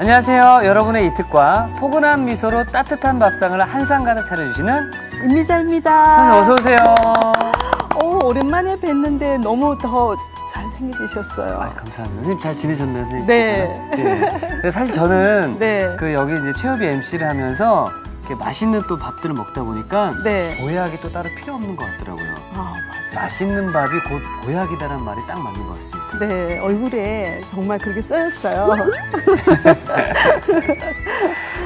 안녕하세요. 여러분의 이특과 포근한 미소로 따뜻한 밥상을 한 상 가득 차려주시는 임미자입니다. 선생님 어서 오세요. 오랜만에 뵀는데 너무 더 잘생겨지셨어요. 감사합니다. 선생님 잘 지내셨나요, 선생님? 네. 네. 사실 저는 네. 여기 이제 최우비 MC를 하면서 이렇게 맛있는 또 밥들을 먹다 보니까 네. 보약이 또 따로 필요 없는 것 같더라고요. 맞아요. 맛있는 밥이 곧 보약이다라는 말이 딱 맞는 것 같습니다. 네, 얼굴에 정말 그렇게 써였어요.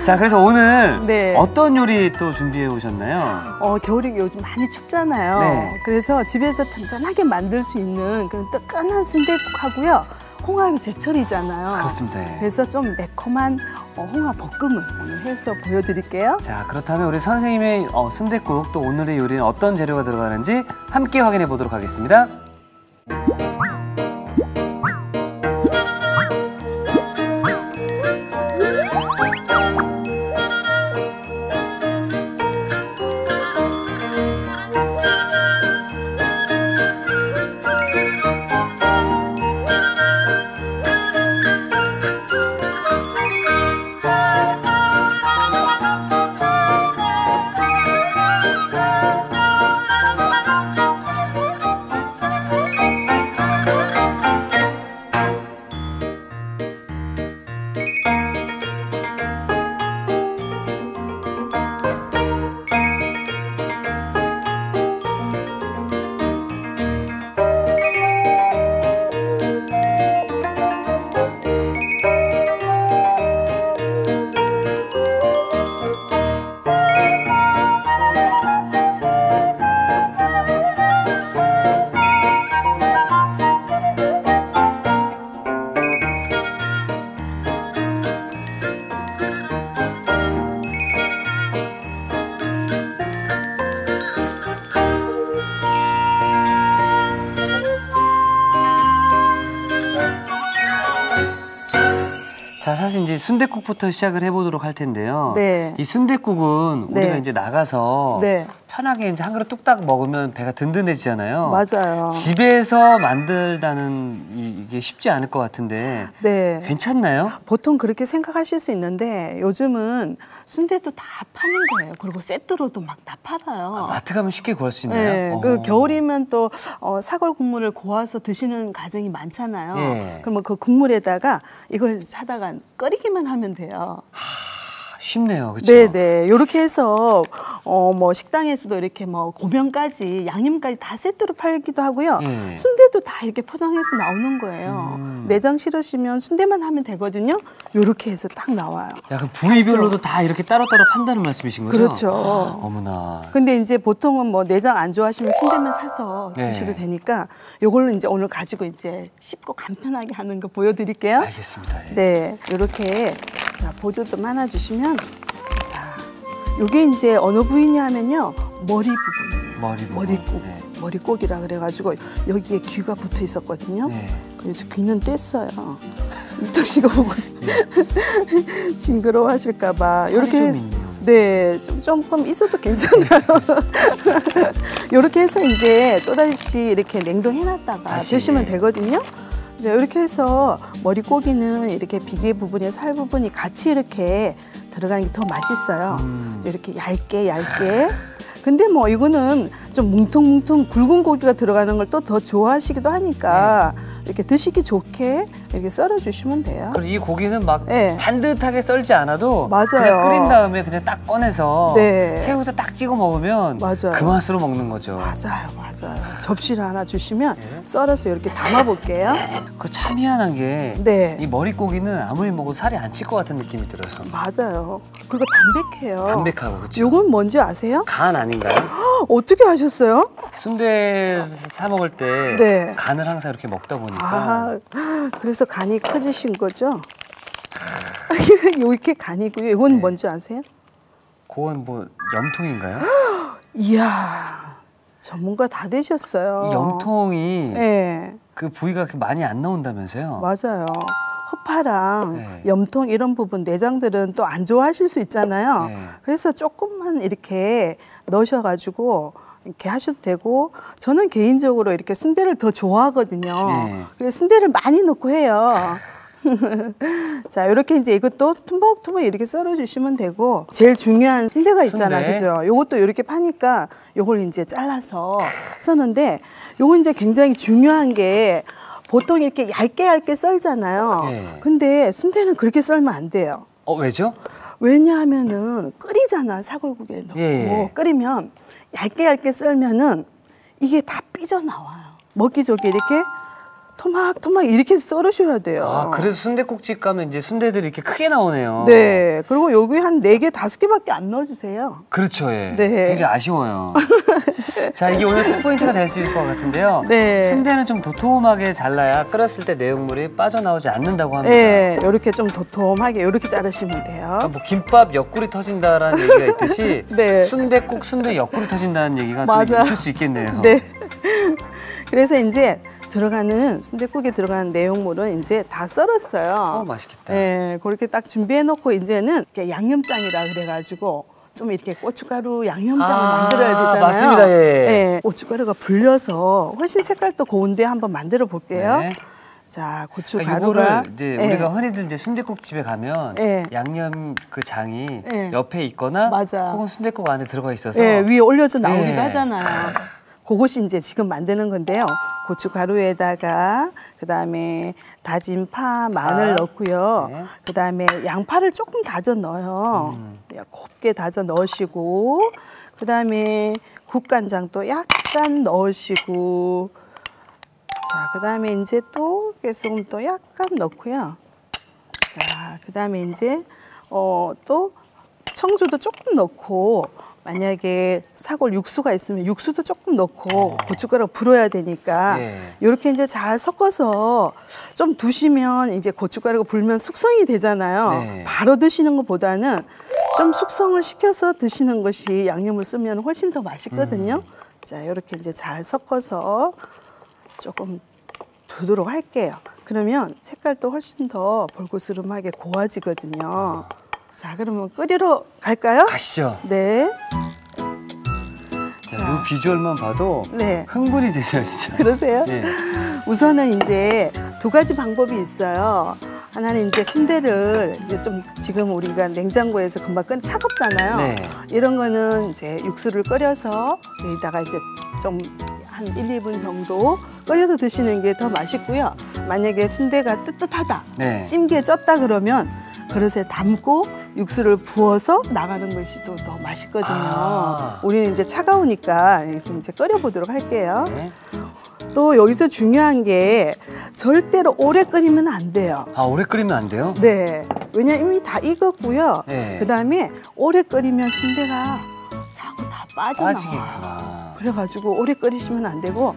자, 그래서 오늘 네. 어떤 요리 또 준비해 오셨나요? 겨울이 요즘 많이 춥잖아요. 네. 그래서 집에서 든든하게 만들 수 있는 그런 뜨끈한 순댓국하고요. 홍합이 제철이잖아요. 그렇습니다. 예. 그래서 좀 매콤한 홍합 볶음을 오늘 해서 보여드릴게요. 자, 그렇다면 우리 선생님의 순댓국 또 오늘의 요리는 어떤 재료가 들어가는지 함께 확인해 보도록 하겠습니다. 자, 사실 이제 순댓국부터 시작을 해보도록 할 텐데요. 네. 이 순댓국은 네. 우리가 이제 나가서 네. 편하게 이제 한 그릇 뚝딱 먹으면 배가 든든해지잖아요. 맞아요. 집에서 만들다는 이게 쉽지 않을 것 같은데 네. 괜찮나요? 보통 그렇게 생각하실 수 있는데 요즘은 순대도 다 파는 거예요. 그리고 세트로도 막 다 팔아요. 마트 가면 쉽게 구할 수 있나요? 네, 그 겨울이면 또 사골 국물을 고아서 드시는 가정이 많잖아요. 예. 그러면 그 국물에다가 이걸 사다가 끓이기만 하면 돼요. 쉽네요, 그렇죠? 네네. 이렇게 해서 뭐 식당에서도 이렇게 뭐 고명까지 양념까지 다 세트로 팔기도 하고요. 순대도 다 이렇게 포장해서 나오는 거예요. 내장 싫으시면 순대만 하면 되거든요. 이렇게 해서 딱 나와요. 약간 부위별로도 다 이렇게 따로따로 판다는 말씀이신 거죠? 그렇죠. 어머나. 근데 이제 보통은 뭐 내장 안 좋아하시면 순대만 사서 드셔도 되니까 요걸로 이제 오늘 가지고 이제 쉽고 간편하게 하는 거 보여드릴게요. 알겠습니다. 예. 네, 이렇게 자 보조도 많아 주시면 자, 요게 이제 어느 부위냐 하면요 머리 부분이에요. 머리국, 네. 머리국이라 그래가지고 여기에 귀가 붙어 있었거든요. 네. 그래서 귀는 뗐어요. 이쪽 씨가 보고 징그러워하실까봐 이렇게 해서 네, 조금 있어도 괜찮아요. 이렇게 해서 이제 또다시 이렇게 냉동해놨다가 드시면 되거든요. 이제 이렇게 해서 머리고기는 이렇게 비계 부분에 살 부분이 같이 이렇게 들어가는 게 더 맛있어요. 이렇게 얇게. 근데 뭐 이거는 좀 뭉텅뭉텅 굵은 고기가 들어가는 걸 또 더 좋아하시기도 하니까 이렇게 드시기 좋게 이렇게 썰어 주시면 돼요. 그리고 이 고기는 막 반듯하게 썰지 않아도 맞아요. 그냥 끓인 다음에 그냥 딱 꺼내서 네. 새우도 딱 찍어 먹으면 맞아요. 그 맛으로 먹는 거죠. 맞아요. 접시를 하나 주시면 썰어서 이렇게 담아 볼게요. 그 참 희한한 게 이 머릿고기는 아무리 먹어도 살이 안 찔 것 같은 느낌이 들어요. 맞아요. 그리고 담백해요. 담백하고 그렇죠. 요건 뭔지 아세요? 간 아닌가요? 어떻게 하셨어요? 순대 사 먹을 때 간을 항상 이렇게 먹다 보니까 그래서 간이 커지신 거죠? 이렇게 간이고요. 이건 뭔지 아세요? 그건 뭐 염통인가요? 이야, 전문가 다 되셨어요. 이 염통이 그 부위가 그렇게 많이 안 나온다면서요? 맞아요. 허파랑 염통 이런 부분 내장들은 또 안 좋아하실 수 있잖아요. 그래서 조금만 이렇게 넣으셔가지고 이렇게 하셔도 되고, 저는 개인적으로 이렇게 순대를 더 좋아하거든요. 그래서 순대를 많이 넣고 해요. 자, 이렇게 이제 이것도 투벅투벅 이렇게 썰어주시면 되고, 제일 중요한 순대가 있잖아, 순대. 그죠? 요것도 이렇게 파니까 요걸 이제 잘라서 써는데, 요거 이제 굉장히 중요한 게 보통 이렇게 얇게 썰잖아요. 네. 근데 순대는 그렇게 썰면 안 돼요. 왜죠? 왜냐하면은 끓이잖아, 사골국에 넣고. 예. 끓이면 얇게 썰면은 이게 다 삐져나와요. 먹기 좋게 이렇게 토막토막 이렇게 썰으셔야 돼요. 그래서 순댓국집 가면 이제 순대들이 이렇게 크게 나오네요. 네. 그리고 여기 한 4개, 5개밖에 안 넣어주세요. 그렇죠, 예. 네. 굉장히 아쉬워요. 자, 이게 오늘 포인트가 될 수 있을 것 같은데요. 네. 순대는 좀 도톰하게 잘라야 끓였을 때 내용물이 빠져나오지 않는다고 합니다. 네. 이렇게 좀 도톰하게 이렇게 자르시면 돼요. 그러니까 뭐 김밥 옆구리 터진다라는 얘기가 있듯이 네. 순댓국 순대 옆구리 터진다는 얘기가 또 맞아. 있을 수 있겠네요. 네. 그래서 이제 들어가는 순댓국에 들어가는 내용물은 이제 다 썰었어요. 맛있겠다. 네, 그렇게 딱 준비해 놓고 이제는 이렇게 양념장이라 그래가지고 좀 이렇게 고춧가루 양념장을 만들어야 되잖아요. 맞습니다. 예. 네, 고춧가루가 불려서 훨씬 색깔도 고운데 한번 만들어 볼게요. 네. 자, 그러니까 고춧가루가 이거를 이제 네. 우리가 흔히들 이제 순댓국집에 가면 네. 양념 그 장이 네. 옆에 있거나 맞아. 혹은 순댓국 안에 들어가 있어서 네, 위에 올려서 나오기도 네. 하잖아요. 그것이 이제 지금 만드는 건데요. 고춧가루에다가 그다음에 다진 파, 마늘 넣고요. 네. 그다음에 양파를 조금 다져 넣어요. 곱게 다져 넣으시고 그다음에 국간장도 약간 넣으시고 자, 그다음에 이제 또 깨소금도 약간 넣고요. 자, 그다음에 이제 또 청주도 조금 넣고 만약에 사골 육수가 있으면 육수도 조금 넣고 고춧가루 불어야 되니까 네. 이렇게 이제 잘 섞어서 좀 두시면 이제 고춧가루가 불면 숙성이 되잖아요. 네. 바로 드시는 것보다는 좀 숙성을 시켜서 드시는 것이 양념을 쓰면 훨씬 더 맛있거든요. 자, 이렇게 이제 잘 섞어서 조금 두도록 할게요. 그러면 색깔도 훨씬 더 볼고스름하게 고와지거든요. 자, 그러면 끓이러 갈까요? 가시죠. 네. 자, 이 비주얼만 봐도 네. 흥분이 되네요, 진짜. 그러세요? 네. 우선은 이제 2가지 방법이 있어요. 하나는 이제 순대를 이제 좀 지금 우리가 냉장고에서 금방 차갑잖아요. 네. 이런 거는 이제 육수를 끓여서 여기다가 이제 좀 한 1, 2분 정도 끓여서 드시는 게 더 맛있고요. 만약에 순대가 뜨뜻하다, 네. 찜기에 쪘다 그러면 그릇에 담고 육수를 부어서 나가는 것이 또 더 맛있거든요. 우리는 이제 차가우니까 여기서 이제 끓여보도록 할게요. 네. 또 여기서 중요한 게 절대로 오래 끓이면 안 돼요. 오래 끓이면 안 돼요? 네. 왜냐면 이미 다 익었고요. 네. 그다음에 오래 끓이면 순대가 자꾸 다 빠져나와요. 빠지겠구나. 그래가지고 오래 끓이시면 안 되고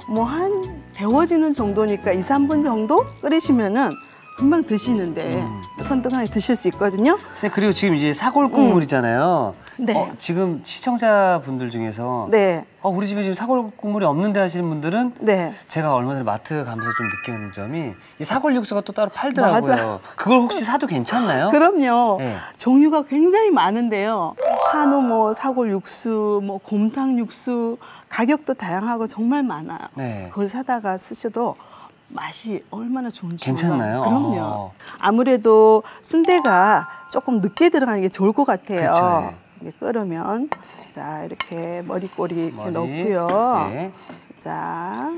뭐 한 데워지는 정도니까 2, 3분 정도 끓이시면은 금방 드시는데 뜨끈뜨끈하게 드실 수 있거든요. 선생님, 그리고 지금 이제 사골 국물이잖아요. 네. 지금 시청자분들 중에서 네. 우리 집에 지금 사골 국물이 없는데 하시는 분들은 네. 제가 얼마 전에 마트 가면서 좀 느끼는 점이 이 사골 육수가 또 따로 팔더라고요. 맞아. 그걸 혹시 사도 괜찮나요? 그럼요. 네. 종류가 굉장히 많은데요. 한우 뭐 사골 육수, 뭐 곰탕 육수 가격도 다양하고 정말 많아요. 네. 그걸 사다가 쓰셔도 맛이 얼마나 좋은지 괜찮나요? 몰라요. 그럼요. 아무래도 순대가 조금 늦게 들어가는 게 좋을 것 같아요. 그렇죠, 이게 끓으면 자 이렇게 머리꼬리 이렇게 머리. 넣고요. 네. 자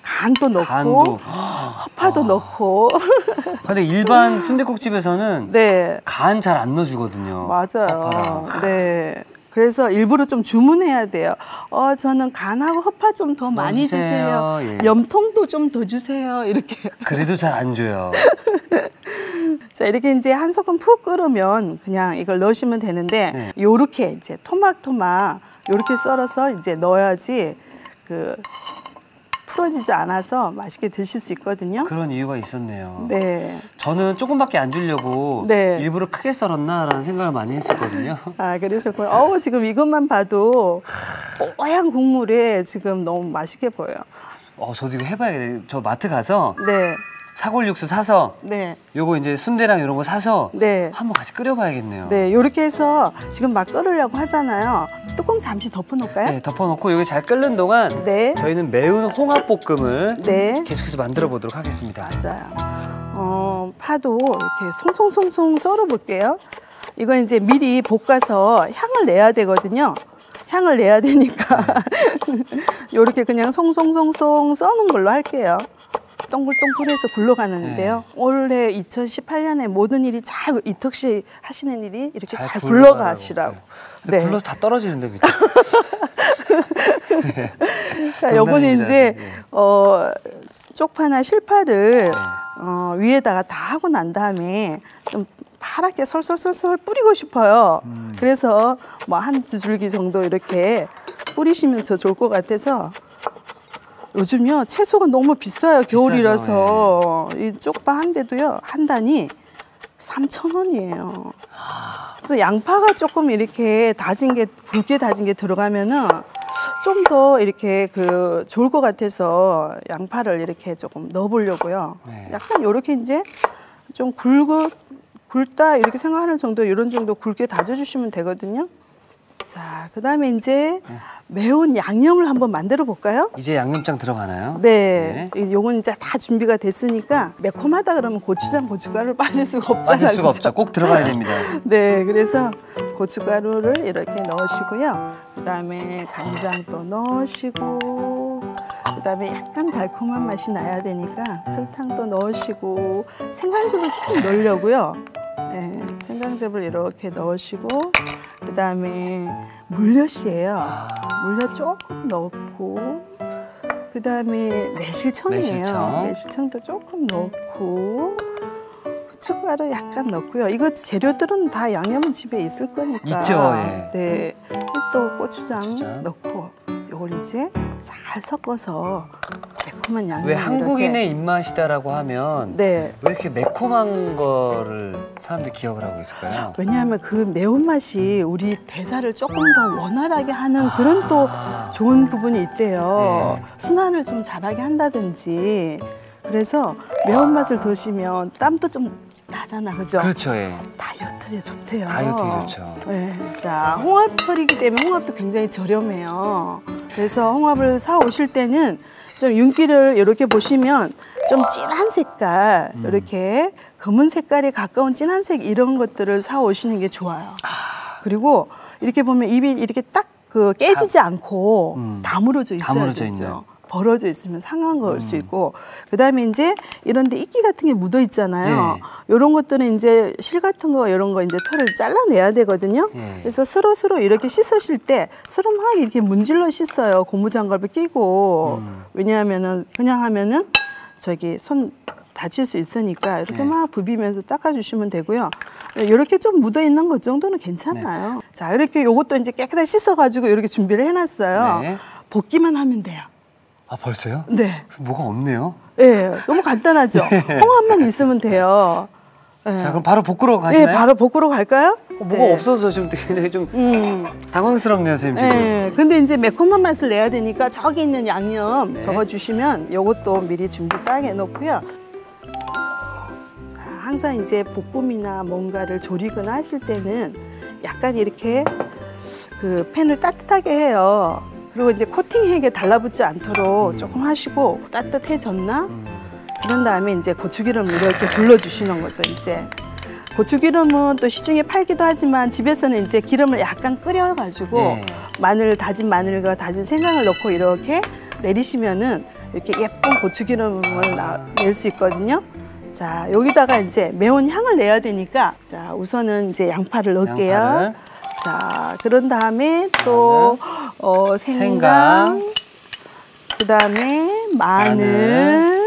간도 넣고 간도. 허파도 넣고 근데 일반 순댓국집에서는 네. 간 잘 안 넣어주거든요. 맞아요. 허파랑. 네. 그래서 일부러 좀 주문해야 돼요. 저는 간하고 허파 좀 더 많이 넣어주세요. 주세요. 예. 염통도 좀 더 주세요. 이렇게. 그래도 잘 안 줘요. 자, 이렇게 이제 한 소금 푹 끓으면 그냥 이걸 넣으시면 되는데, 네. 요렇게 이제 토막토막 요렇게 썰어서 이제 넣어야지 풀어지지 않아서 맛있게 드실 수 있거든요. 그런 이유가 있었네요. 네. 저는 조금밖에 안 주려고 네. 일부러 크게 썰었나라는 생각을 많이 했었거든요. 그러셨고요. 지금 이것만 봐도 뽀얀 국물에 지금 너무 맛있게 보여요. 저도 이거 해봐야겠네. 저 마트 가서 네. 사골 육수 사서 네. 요거 이제 순대랑 이런 거 사서 네. 한번 같이 끓여봐야겠네요. 네, 요렇게 해서 지금 막 끓으려고 하잖아요. 뚜껑 잠시 덮어놓을까요? 네, 덮어놓고 여기 잘 끓는 동안 네. 저희는 매운 홍합볶음을 네. 계속해서 만들어 보도록 하겠습니다. 맞아요. 파도 이렇게 송송송송 썰어 볼게요. 이거 이제 미리 볶아서 향을 내야 되거든요. 향을 내야 되니까 이렇게 그냥 송송송송 써는 걸로 할게요. 동글동글해서 굴러가는데요. 올해 2018년에 모든 일이 잘 이턱씨 하시는 일이 이렇게 잘 굴러가시라고. 근데 굴러서 다 떨어지는데 밑에. 자, 요거는 이제 쪽파나 실파를 위에다가 다 하고 난 다음에 좀 파랗게 솔솔솔솔 뿌리고 싶어요. 그래서 뭐 한 두 줄기 정도 이렇게 뿌리시면 더 좋을 것 같아서. 요즘요 채소가 너무 비싸요. 겨울이라서. 이 쪽파 한 대도요 한 단이 3,000원이에요. 또 양파가 조금 이렇게 다진 게 굵게 다진 게 들어가면은 좀 더 이렇게 좋을 것 같아서 양파를 이렇게 조금 넣어보려고요. 네. 약간 이렇게 이제 좀 굵다 이렇게 생각하는 정도, 이런 정도 굵게 다져주시면 되거든요. 자, 그다음에 이제 매운 양념을 한번 만들어 볼까요? 이제 양념장 들어가나요? 네. 요건 이제 다 준비가 됐으니까 매콤하다 그러면 고추장, 고춧가루를 빠질 수가 없잖아요. 빠질 수가 그죠? 없죠. 꼭 들어가야 됩니다. 네, 그래서 고춧가루를 이렇게 넣으시고요. 그다음에 간장 또 넣으시고, 그다음에 약간 달콤한 맛이 나야 되니까 설탕도 넣으시고, 생강즙을 조금 넣으려고요. 네, 생강즙을 이렇게 넣으시고, 그다음에 물엿이에요. 물엿 조금 넣고, 그다음에 매실청이에요. 매실청도 조금 넣고, 후춧가루 약간 넣고요. 이거 재료들은 다 양념은 집에 있을 거니까. 있죠. 예. 네. 또 고추장 넣고, 이걸 이제 잘 섞어서 매콤한 양념. 왜 한국인의 입맛이다라고 하면 네. 왜 이렇게 매콤한 거를 사람들이 기억을 하고 있을까요? 왜냐하면 그 매운맛이 우리 대사를 조금 더 원활하게 하는 그런 또 좋은 부분이 있대요. 네. 순환을 좀 잘하게 한다든지. 그래서 매운맛을 드시면 땀도 좀 나잖아, 그죠? 그렇죠. 예. 다이어트에 좋대요. 다이어트에 좋죠. 네. 자, 홍합철이기 때문에 홍합도 굉장히 저렴해요. 그래서 홍합을 사 오실 때는 좀 윤기를 이렇게 보시면 좀 진한 색깔, 이렇게 검은 색깔에 가까운 진한색 이런 것들을 사 오시는 게 좋아요. 그리고 이렇게 보면 입이 이렇게 딱 깨지지 않고 다물어져 있어야 다물어져 되죠. 있네. 벌어져 있으면 상한 걸 수 있고, 그다음에 이제 이런데 이끼 같은 게 묻어 있잖아요. 네. 이런 것들은 이제 실 같은 거 이런 거 이제 털을 잘라내야 되거든요. 네. 그래서 스로스로 이렇게 씻으실 때 서로 막 이렇게 문질러 씻어요. 고무장갑을 끼고. 왜냐하면은 그냥 하면은 손 다칠 수 있으니까 이렇게 네. 막 부비면서 닦아주시면 되고요. 이렇게 좀 묻어 있는 것 정도는 괜찮아요. 네. 자, 이렇게 요것도 이제 깨끗하게 씻어가지고 이렇게 준비를 해놨어요. 네. 볶기만 하면 돼요. 아, 벌써요? 네. 뭐가 없네요. 네, 너무 간단하죠. 홍합만 있으면 돼요. 네. 자, 그럼 바로 볶으러 가시나요? 네, 바로 볶으러 갈까요? 뭐가 네. 없어서 지금 굉장히 좀 당황스럽네요, 선생님 지금. 네, 근데 이제 매콤한 맛을 내야 되니까 저기 있는 양념 적어주시면 요것도 미리 준비 딱 해놓고요. 자, 항상 이제 볶음이나 뭔가를 조리거나 하실 때는 약간 이렇게 팬을 따뜻하게 해요. 그리고 이제 코팅액에 달라붙지 않도록 조금 하시고, 따뜻해졌나? 그런 다음에 이제 고추기름을 이렇게 둘러주시는 거죠, 이제. 고추기름은 또 시중에 팔기도 하지만 집에서는 이제 기름을 약간 끓여가지고 네. 다진 마늘과 다진 생강을 넣고 이렇게 내리시면은 이렇게 예쁜 고추기름을 낼 수 있거든요. 자, 여기다가 이제 매운 향을 내야 되니까, 자, 우선은 이제 양파를 넣을게요. 양파를. 자, 그런 다음에 또 생강, 그다음에 마늘,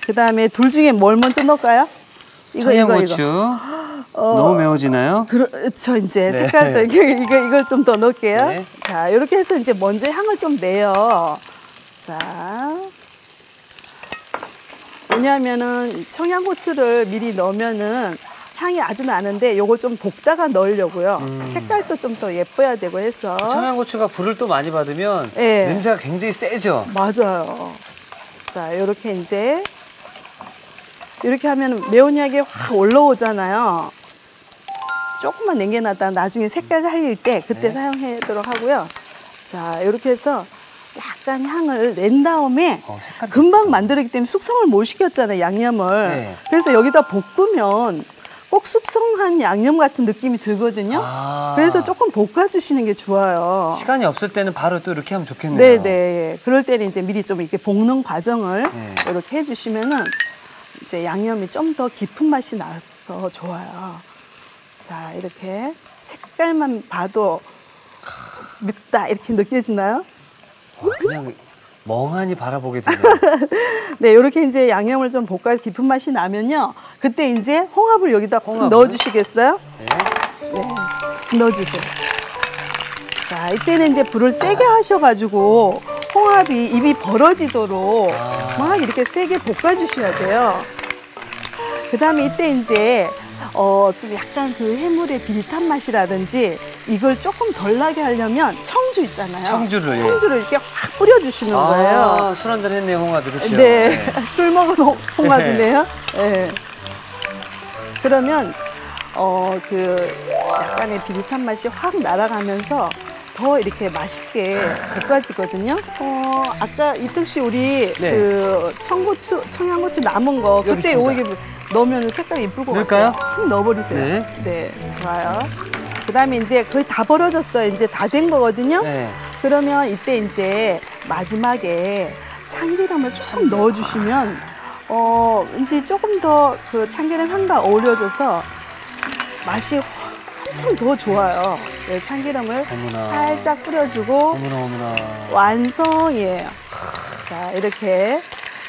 그다음에 둘 중에 뭘 먼저 넣을까요? 청양고추. 너무 매워지나요? 그렇죠. 이제 네. 색깔도 이걸 좀 더 넣을게요. 네. 자, 이렇게 해서 이제 먼저 향을 좀 내요. 자, 왜냐하면은 청양고추를 미리 넣으면은 향이 아주 나는데 요걸 좀 볶다가 넣으려고요. 색깔도 좀 더 예뻐야 되고 해서. 청양고추가 불을 또 많이 받으면 네. 냄새가 굉장히 세죠? 맞아요. 자, 이렇게 이제 이렇게 하면 매운 향이 확 올라오잖아요. 조금만 남겨놨다 나중에 색깔 살릴 때 그때 사용하도록 하고요. 자, 이렇게 해서 약간 향을 낸 다음에 색깔이 금방 만들었기 때문에 숙성을 못 시켰잖아요, 양념을. 네. 그래서 여기다 볶으면 꼭 숙성한 양념 같은 느낌이 들거든요. 그래서 조금 볶아주시는 게 좋아요. 시간이 없을 때는 바로 또 이렇게 하면 좋겠네요. 네네. 그럴 때는 이제 미리 좀 이렇게 볶는 과정을 네. 이렇게 해주시면은 이제 양념이 좀 더 깊은 맛이 나서 좋아요. 자, 이렇게 색깔만 봐도 맵다 이렇게 느껴지나요? 그냥 멍하니 바라보게 되네요. 네, 이렇게 이제 양념을 좀 볶아 깊은 맛이 나면요. 그때 이제 홍합을 여기다 콕 넣어주시겠어요? 네, 넣어주세요. 자, 이때는 이제 불을 세게 하셔가지고 홍합이 입이 벌어지도록 막 이렇게 세게 볶아주셔야 돼요. 그 다음에 이때 이제 좀 약간 그 해물의 비릿한 맛이라든지 이걸 조금 덜 나게 하려면 청주 있잖아요. 청주를 이렇게 확 뿌려주시는 거예요. 술 한잔 했네요, 홍합이. 그렇죠? 네, 술 먹은 홍합이네요. 네. 그러면 그 약간의 비릿한 맛이 확 날아가면서 더 이렇게 맛있게 볶아지거든요. 아까 이특 씨 우리 네. 그 청양고추 남은 거 여기 그때 있습니다. 이게 넣으면 색깔이 이쁠 것 넣을까요? 같아요. 휙 넣어버리세요. 네. 네, 좋아요. 그다음에 이제 거의 다 벌어졌어요. 이제 다 된 거거든요. 네. 그러면 이때 이제 마지막에 참기름을 조금 넣어주시면 왠지 조금 더 그 참기름 향과 어우러져서 맛이 한참 더 좋아요. 네, 참기름을 어머나. 살짝 뿌려주고 어머나. 완성이에요. 자, 이렇게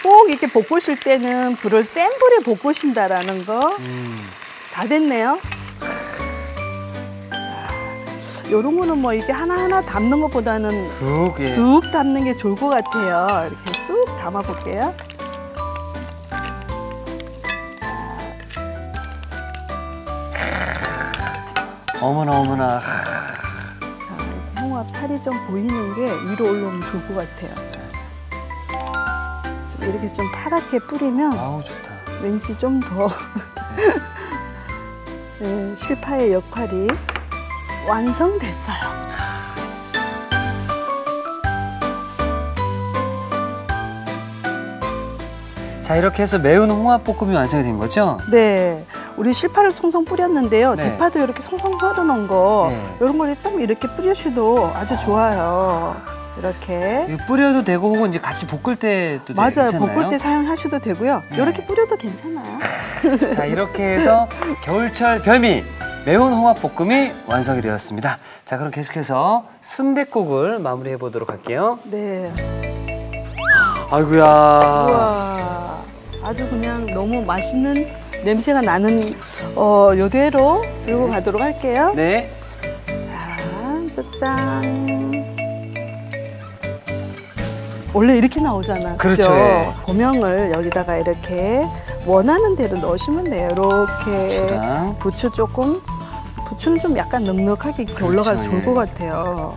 꼭 이렇게 볶으실 때는 불을 센 불에 볶으신다라는 거. 다 됐네요. 자, 요런 거는 뭐 이렇게 하나하나 담는 것보다는 쑥, 예. 쑥 담는 게 좋을 것 같아요. 이렇게 쑥 담아 볼게요. 어머나. 자, 이렇게 홍합 살이 좀 보이는 게 위로 올라오면 좋을 것 같아요. 좀 이렇게 좀 파랗게 뿌리면 아우, 좋다. 왠지 좀 더 네, 실파의 역할이 완성됐어요. 자, 이렇게 해서 매운 홍합볶음이 완성이 된 거죠? 네, 우리 실파를 송송 뿌렸는데요. 네. 대파도 이렇게 송송 썰어놓은 거 네. 이런 걸 좀 이렇게 뿌려주셔도 아주 좋아요. 이렇게. 이거 뿌려도 되고 혹은 이제 같이 볶을 때도 맞아요. 괜찮나요? 볶을 때 사용하셔도 되고요. 네. 이렇게 뿌려도 괜찮아요. 자, 이렇게 해서 겨울철 별미 매운 홍합볶음이 완성이 되었습니다. 자, 그럼 계속해서 순댓국을 마무리해 보도록 할게요. 네. 아이고야. 우와, 아주 그냥 너무 맛있는 냄새가 나는 요대로 들고 가도록 할게요. 네. 자, 짜잔. 원래 이렇게 나오잖아. 그렇죠, 그죠? 예. 고명을 여기다가 이렇게 원하는 대로 넣으시면 돼요. 이렇게 부추랑. 부추는 좀 약간 넉넉하게 이렇게 그렇죠, 올라가도 좋을 예. 것 같아요.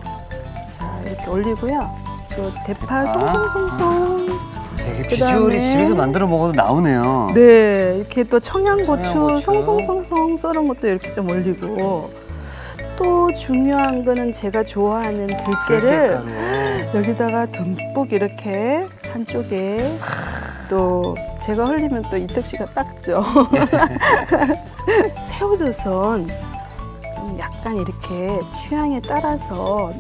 자, 이렇게 올리고요. 저 대파 대파. 송송송송. 되게 그다음에 비주얼이 집에서 만들어 먹어도 나오네요. 네, 이렇게 또 청양고추 청양고추. 송송송송 썰은 것도 이렇게 좀 올리고 또 중요한 거는 제가 좋아하는 들깨를 들깨가루. 여기다가 듬뿍 이렇게 한쪽에 또 제가 흘리면 또 이특 씨가 닦죠. 새우젓은 약간 이렇게 취향에 따라서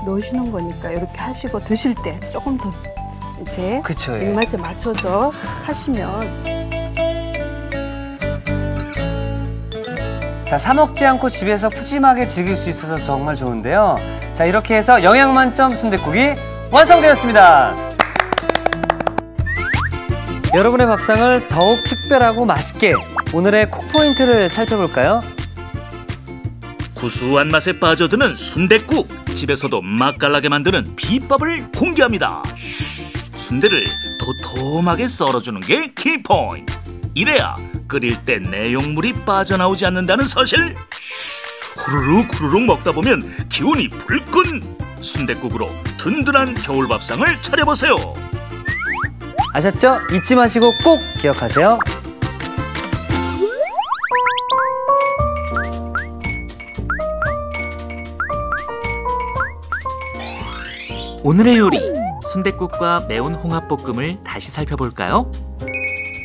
넣으시는 거니까 이렇게 하시고 드실 때 조금 더 이제 그쵸, 예. 입맛에 맞춰서 하시면 자, 사 먹지 않고 집에서 푸짐하게 즐길 수 있어서 정말 좋은데요. 자, 이렇게 해서 영양 만점 순댓국이 완성되었습니다. 여러분의 밥상을 더욱 특별하고 맛있게 오늘의 쿡 포인트를 살펴볼까요? 구수한 맛에 빠져드는 순댓국, 집에서도 맛깔나게 만드는 비법을 공개합니다. 순대를 도톰하게 썰어주는 게 키포인트. 이래야 끓일 때 내용물이 빠져나오지 않는다는 사실. 후루룩 먹다 보면 기운이 불끈. 순댓국으로 든든한 겨울밥상을 차려보세요. 아셨죠? 잊지 마시고 꼭 기억하세요. 오늘의 요리 순댓국과 매운 홍합볶음을 다시 살펴볼까요?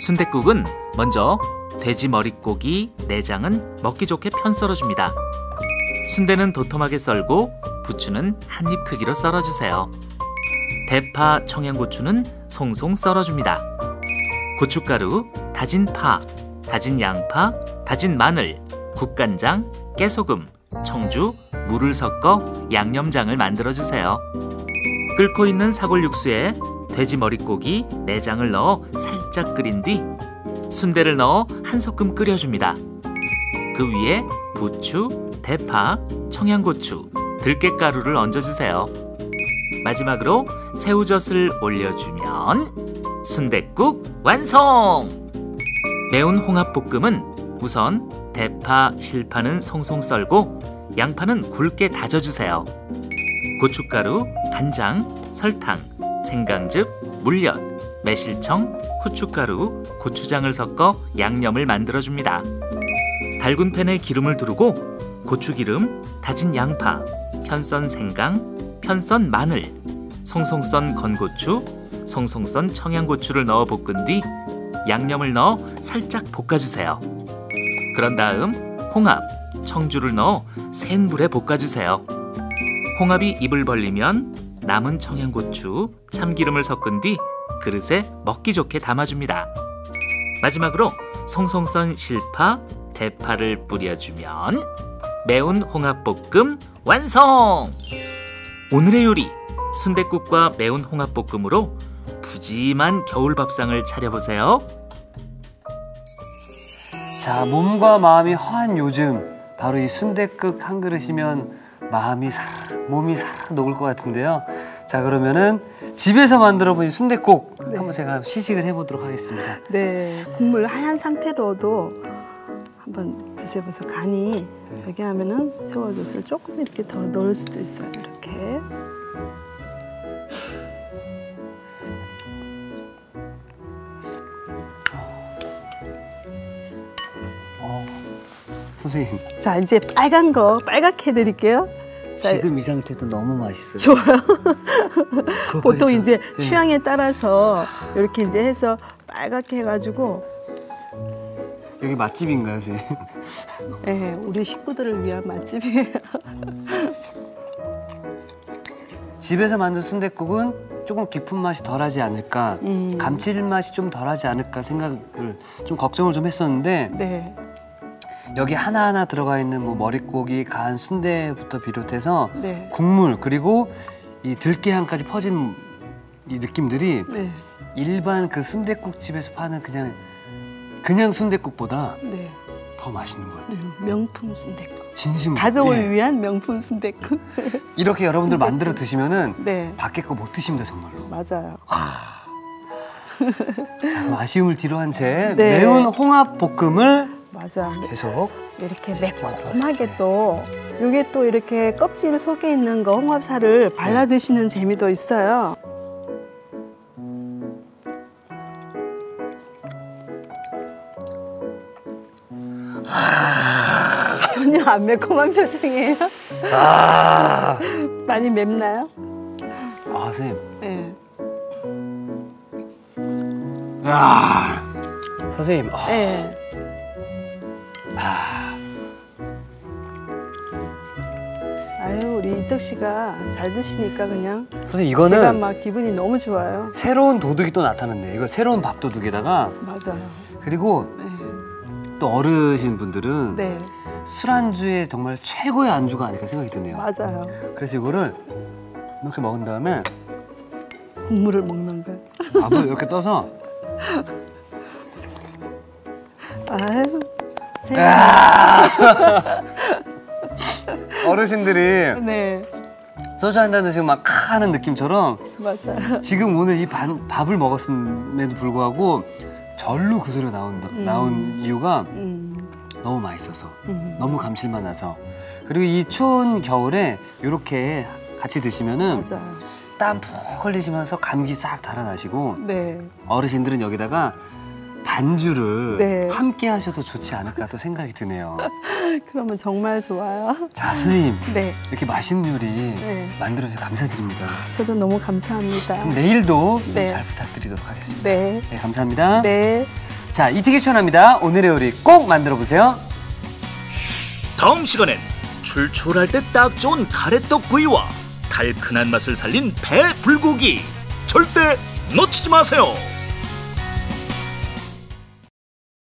순댓국은 먼저 돼지 머릿고기, 내장은 먹기 좋게 편 썰어줍니다. 순대는 도톰하게 썰고 부추는 한입 크기로 썰어주세요. 대파, 청양고추는 송송 썰어줍니다. 고춧가루, 다진 파, 다진 양파, 다진 마늘, 국간장, 깨소금, 청주, 물을 섞어 양념장을 만들어주세요. 끓고 있는 사골 육수에 돼지 머릿고기, 내장을 넣어 살짝 끓인 뒤 순대를 넣어 한 소끔 끓여줍니다. 그 위에 부추, 대파, 청양고추, 들깨가루를 얹어주세요. 마지막으로 새우젓을 올려주면 순댓국 완성! 매운 홍합볶음은 우선 대파, 실파는 송송 썰고 양파는 굵게 다져주세요. 고춧가루, 간장, 설탕, 생강즙, 물엿, 매실청, 후춧가루, 고추장을 섞어 양념을 만들어줍니다. 달군 팬에 기름을 두르고 고추기름, 다진 양파, 편썬 생강, 편썬 마늘, 송송 썬 건고추, 송송 썬 청양고추를 넣어 볶은 뒤 양념을 넣어 살짝 볶아주세요. 그런 다음 홍합, 청주를 넣어 센 불에 볶아주세요. 홍합이 입을 벌리면 남은 청양고추, 참기름을 섞은 뒤 그릇에 먹기 좋게 담아줍니다. 마지막으로 송송 썬 실파, 대파를 뿌려주면 매운 홍합볶음 완성! 오늘의 요리, 순댓국과 매운 홍합볶음으로 푸짐한 겨울 밥상을 차려보세요. 자, 몸과 마음이 허한 요즘 바로 이 순댓국 한 그릇이면 마음이 몸이 녹을 것 같은데요. 자, 그러면은 집에서 만들어본 이 순댓국 한번 제가 시식을 해보도록 하겠습니다. 네, 국물 하얀 상태로도 한번 드셔보세요. 간이 저기 하면은 새우젓을 조금 이렇게 더 넣을 수도 있어요. 이렇게. 선생님, 자, 이제 빨간 거 빨갛게 해드릴게요. 자, 지금 이 상태도 너무 맛있어요. 좋아요. 보통 이제 네. 취향에 따라서 이렇게 이제 해서 빨갛게 해가지고, 여기 맛집인가요, 선생님? 네, 우리 식구들을 위한 맛집이에요. 집에서 만든 순댓국은 조금 깊은 맛이 덜하지 않을까, 감칠맛이 좀 덜하지 않을까 생각을 좀 걱정을 좀 했었는데 네, 여기 하나하나 들어가 있는 뭐 머릿고기, 간, 순대부터 비롯해서 네. 국물 그리고 이 들깨향까지 퍼진 이 느낌들이 네, 일반 그 순댓국 집에서 파는 그냥 순댓국보다 네. 더 맛있는 것 같아요. 명품 순댓국. 진심으로. 가족을 예. 위한 명품 순댓국. 이렇게 여러분들 만들어 드시면은 네, 밖에 거 못 드십니다, 정말로. 맞아요. 자, 그럼 아쉬움을 뒤로 한 채 네. 매운 홍합 볶음을 맞아. 계속 이렇게 시켜보도록 매콤하게 하겠습니다. 또 요게 또 이렇게 껍질 속에 있는 거 홍합살을 발라 드시는 재미도 있어요. 전혀 안 매콤한 표정이에요. 아, 많이 맵나요? 선생님. 네. 야, 선생님. 네. 아유, 우리 이떡 씨가 잘 드시니까 그냥 선생님, 제가 이거는 막 기분이 너무 좋아요. 새로운 도둑이 또 나타났네. 이거 새로운 밥도둑에다가 맞아요. 그리고 네. 또 어르신 분들은 네, 술안주에 정말 최고의 안주가 아닐까 생각이 드네요. 맞아요. 그래서 이거를 이렇게 먹은 다음에 국물을 먹는 거. 밥을 이렇게 떠서 아유, 어르신들이 네, 소주 한 잔 드시고 막 하는 느낌처럼 맞아요. 지금 오늘 이 밥을 먹었음에도 불구하고 절로 그 소리가 나온 이유가 너무 맛있어서 너무 감칠맛 나서 그리고 이 추운 겨울에 이렇게 같이 드시면은 맞아요. 땀 푹 흘리시면서 감기 싹 달아나시고 네, 어르신들은 여기다가 반주를 네. 함께 하셔도 좋지 않을까 또 생각이 드네요. 그러면 정말 좋아요. 자, 선생님. 네. 이렇게 맛있는 요리 네. 만들어주셔서 감사드립니다. 저도 너무 감사합니다. 그럼 내일도 네. 잘 부탁드리도록 하겠습니다. 네. 네, 감사합니다. 네. 자, 이티기 추천합니다. 오늘의 요리 꼭 만들어 보세요. 다음 시간엔 출출할 때 딱 좋은 가래떡 구이와 달큰한 맛을 살린 배 불고기 절대 놓치지 마세요.